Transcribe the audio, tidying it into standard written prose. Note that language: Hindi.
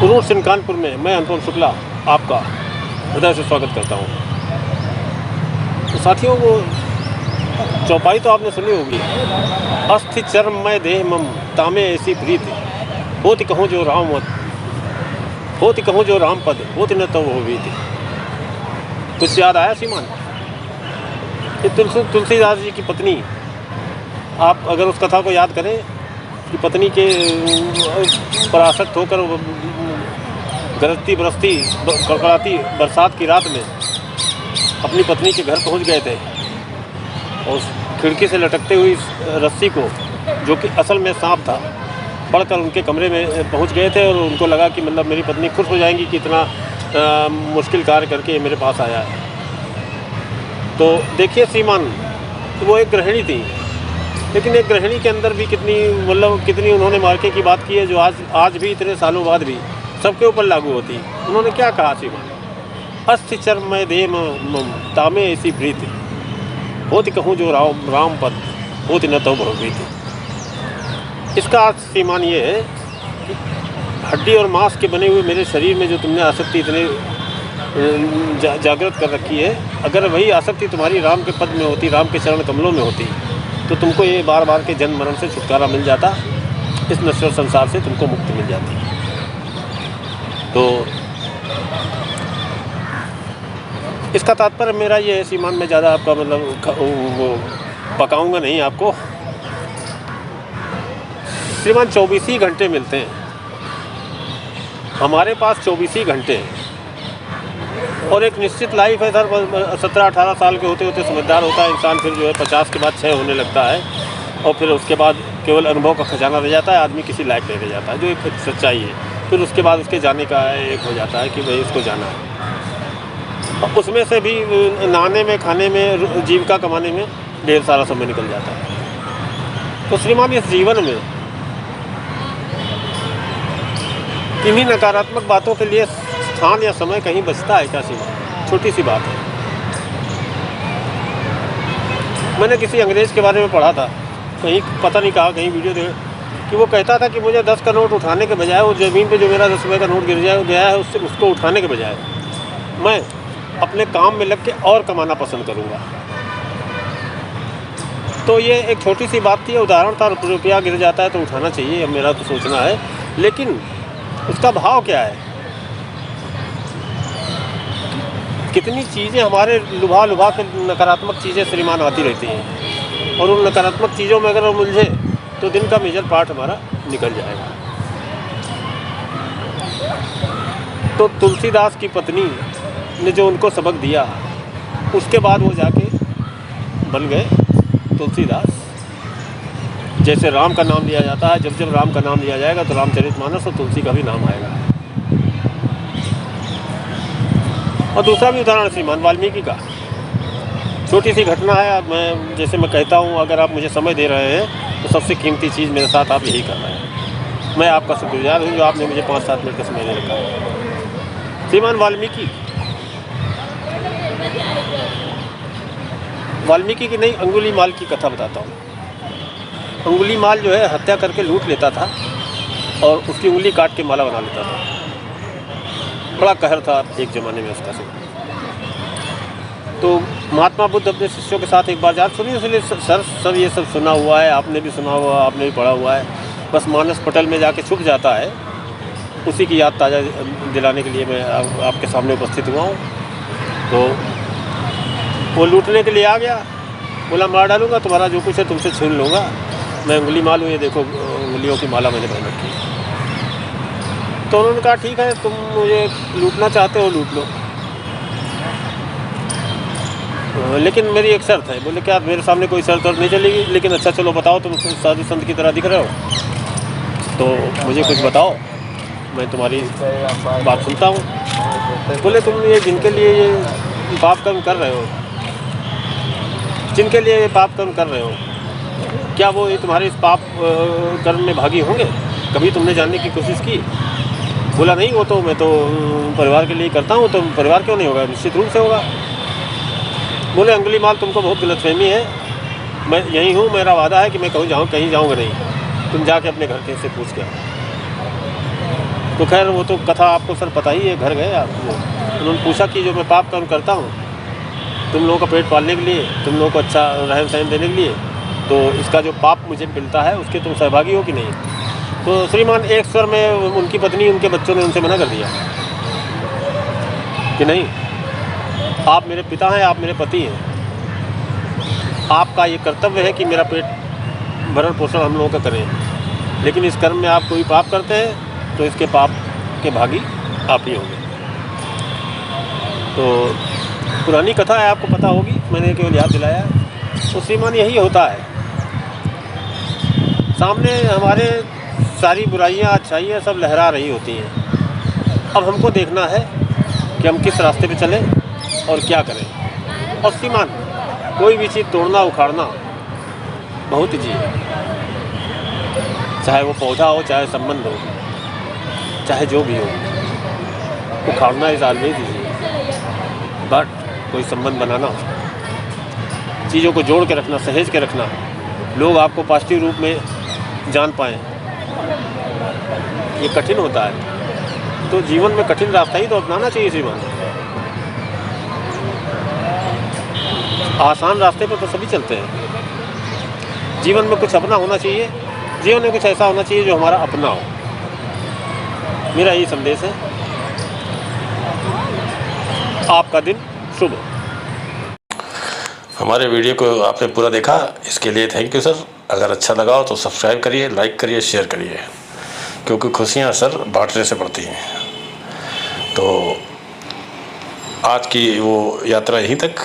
कुरूर सिंह कानपुर में मैं अनुपम शुक्ला आपका हृदय से स्वागत करता हूँ। तो साथियों, वो चौपाई तो आपने सुनी होगी, अस्थि चर्म मैं देह मम तामे ऐसी प्रीत होती कहूँ जो राम मत होती कहूँ जो राम पद होती न तो वो बीती। कुछ याद आया श्रीमान? ये तुलसीदास जी की पत्नी, आप अगर उस कथा को याद करें कि पत्नी के परासक्त होकर गरजती बरसती कड़कड़ाती बरसात की रात में अपनी पत्नी के घर पहुंच गए थे और उस खिड़की से लटकते हुई रस्सी को, जो कि असल में सांप था, पड़कर उनके कमरे में पहुंच गए थे और उनको लगा कि मतलब मेरी पत्नी खुश हो जाएंगी कि इतना मुश्किल कार्य करके मेरे पास आया है। तो देखिए श्रीमान, वो एक गृहिणी थी, लेकिन एक गृहिणी के अंदर भी कितनी उन्होंने मार्के की बात की है, जो आज भी इतने सालों बाद भी सबके ऊपर लागू होती। उन्होंने क्या कहा श्रीमान? अस्थि चर्म मैं देह मम तामे ऐसी प्रीत होती कहूँ जो राम पद होती न तो भवभीति। इसका अर्थ श्रीमान ये है कि हड्डी और मांस के बने हुए मेरे शरीर में जो तुमने आसक्ति इतने जागृत कर रखी है, अगर वही आसक्ति तुम्हारी राम के पद में होती, राम के चरण कमलों में होती, तो तुमको ये बार बार के जन्म मरण से छुटकारा मिल जाता, इस नश्वर संसार से तुमको मुक्ति मिल जाती। तो इसका तात्पर्य मेरा ये है श्रीमान, मैं ज़्यादा आपका वो पकाऊंगा नहीं आपको। श्रीमान 24 ही घंटे मिलते हैं हमारे पास, 24 ही घंटे और एक निश्चित लाइफ है सर। 17-18 साल के होते होते समझदार होता है इंसान, फिर जो है 50 के बाद 6 होने लगता है और फिर उसके बाद केवल अनुभव का खजाना रह जाता है, आदमी किसी लायक नहीं रह जाता है, जो एक सच्चाई है। फिर उसके बाद उसके जाने का एक हो जाता है कि भाई उसको जाना है, और उसमें से भी नहाने में, खाने में, जीविका कमाने में ढेर सारा समय निकल जाता है। तो श्रीमान इस जीवन में किन्हीं नकारात्मक बातों के लिए स्थान या समय कहीं बचता है क्या श्रीमान? छोटी सी बात है। मैंने किसी अंग्रेज़ के बारे में पढ़ा था, कहीं पता नहीं कहा, कहीं वीडियो देख, कि वो कहता था कि मुझे 10 का नोट उठाने के बजाय, वो ज़मीन पे जो मेरा 10 रुपये का नोट गिर गया है उसको उठाने के बजाय मैं अपने काम में लग के और कमाना पसंद करूँगा। तो ये एक छोटी सी बात थी, उदाहरण था। रुपया गिर जाता है तो उठाना चाहिए, मेरा तो सोचना है, लेकिन उसका भाव क्या है? कितनी चीज़ें हमारे लुभा के नकारात्मक चीज़ें श्रीमान आती रहती हैं, और उन नकारात्मक चीज़ों में अगर हम उलझे तो दिन का मेजर पार्ट हमारा निकल जाएगा। तो तुलसीदास की पत्नी ने जो उनको सबक दिया, उसके बाद वो जाके बन गए तुलसीदास। जैसे राम का नाम लिया जाता है, जब जब राम का नाम लिया जाएगा तो रामचरितमानस और तुलसी का भी नाम आएगा। और दूसरा भी उदाहरण श्रीमान वाल्मीकि का, छोटी सी घटना है। जैसे मैं कहता हूँ, अगर आप मुझे समय दे रहे हैं तो सबसे कीमती चीज़ मेरे साथ आप यही कर रहे हैं। मैं आपका शुक्रगुजार हूँ जो आपने मुझे 5-7 मिनट का समय दे रखा है। श्रीमान वाल्मीकि की नहीं, अंगुलीमाल की कथा बताता हूँ। अंगुलीमाल जो है हत्या करके लूट लेता था और उसकी उंगली काट के माला बना लेता था। बड़ा कहर था एक ज़माने में उसका। तो महात्मा बुद्ध अपने शिष्यों के साथ एक बार जा सुनिए, इसलिए सर ये सब सुना हुआ है, आपने भी सुना हुआ, आपने भी पढ़ा हुआ है, बस मानस पटल में जाके छुप जाता है। उसी की याद ताज़ा दिलाने के लिए मैं आपके सामने उपस्थित हुआ हूँ। तो वो लूटने के लिए आ गया, बोला मार डालूँगा, तुम्हारा जो कुछ है तुमसे छीन लूँगा, मैं अंगुलीमाल हूँ, ये देखो उंगलियों की माला मैंने पहन रखी है। तो उन्होंने कहा ठीक है, तुम मुझे लूटना चाहते हो लूट लो, लेकिन मेरी एक शर्त है। बोले क्या? मेरे सामने कोई शर्त और नहीं चलेगी, लेकिन अच्छा चलो बताओ, तुम साधु संत की तरह दिख रहे हो, तो मुझे कुछ बताओ, मैं तुम्हारी बात सुनता हूँ। बोले तुम ये जिनके लिए ये पाप कर्म कर रहे हो, जिनके लिए ये पाप कर्म कर रहे हो, क्या वो ये तुम्हारे इस पाप कर्म में भागी होंगे? कभी तुमने जानने की कोशिश की? बोला नहीं, वो तो मैं तो परिवार के लिए करता हूँ। तो परिवार क्यों नहीं होगा? निश्चित रूप से होगा। बोले अंगुलीमाल तुमको बहुत गलतफहमी है, मैं यहीं हूँ, मेरा वादा है कि मैं कहीं जाऊँगा नहीं, तुम जाके अपने घर के से पूछ के आओ। तो खैर वो तो कथा आपको सर पता ही है। घर गए आप, उन्होंने पूछा कि जो मैं पाप कर्म करता हूँ तुम लोगों का पेट पालने के लिए, तुम लोगों को अच्छा रहन सहन देने के लिए, तो इसका जो पाप मुझे मिलता है उसके तुम सहभागी हो कि नहीं। तो श्रीमान एक स्वर में उनकी पत्नी उनके बच्चों ने उनसे मना कर दिया कि नहीं, आप मेरे पिता हैं, आप मेरे पति हैं, आपका ये कर्तव्य है कि मेरा पेट भरण पोषण हम लोगों का करें, लेकिन इस कर्म में आप कोई पाप करते हैं तो इसके पाप के भागी आप ही होंगे। तो पुरानी कथा है, आपको पता होगी, मैंने केवल याद दिलाया। तो श्रीमान यही होता है, सामने हमारे सारी बुराइयां अच्छाइयां सब लहरा रही होती हैं। अब हमको देखना है कि हम किस रास्ते पे चलें और क्या करें। और श्रीमान कोई भी चीज़ तोड़ना उखाड़ना बहुत ईजी है, चाहे वो पौधा हो, चाहे संबंध हो, चाहे जो भी हो, उखाड़ना इज ऑलवेज ईजी। बट कोई संबंध बनाना, चीज़ों को जोड़ के रखना, सहेज के रखना, लोग आपको पॉजिटिव रूप में जान पाएँ, ये कठिन होता है। तो जीवन में कठिन रास्ता ही तो अपनाना चाहिए श्रीमान। आसान रास्ते पर तो सभी चलते हैं। जीवन में कुछ अपना होना चाहिए, जीवन में कुछ ऐसा होना चाहिए जो हमारा अपना हो। मेरा यही संदेश है। आपका दिन शुभ हो। हमारे वीडियो को आपने पूरा देखा, इसके लिए थैंक यू सर। अगर अच्छा लगा हो तो सब्सक्राइब करिए, लाइक करिए, शेयर करिए, क्योंकि खुशियाँ सर बांटने से बढ़ती हैं। तो आज की वो यात्रा यहीं तक।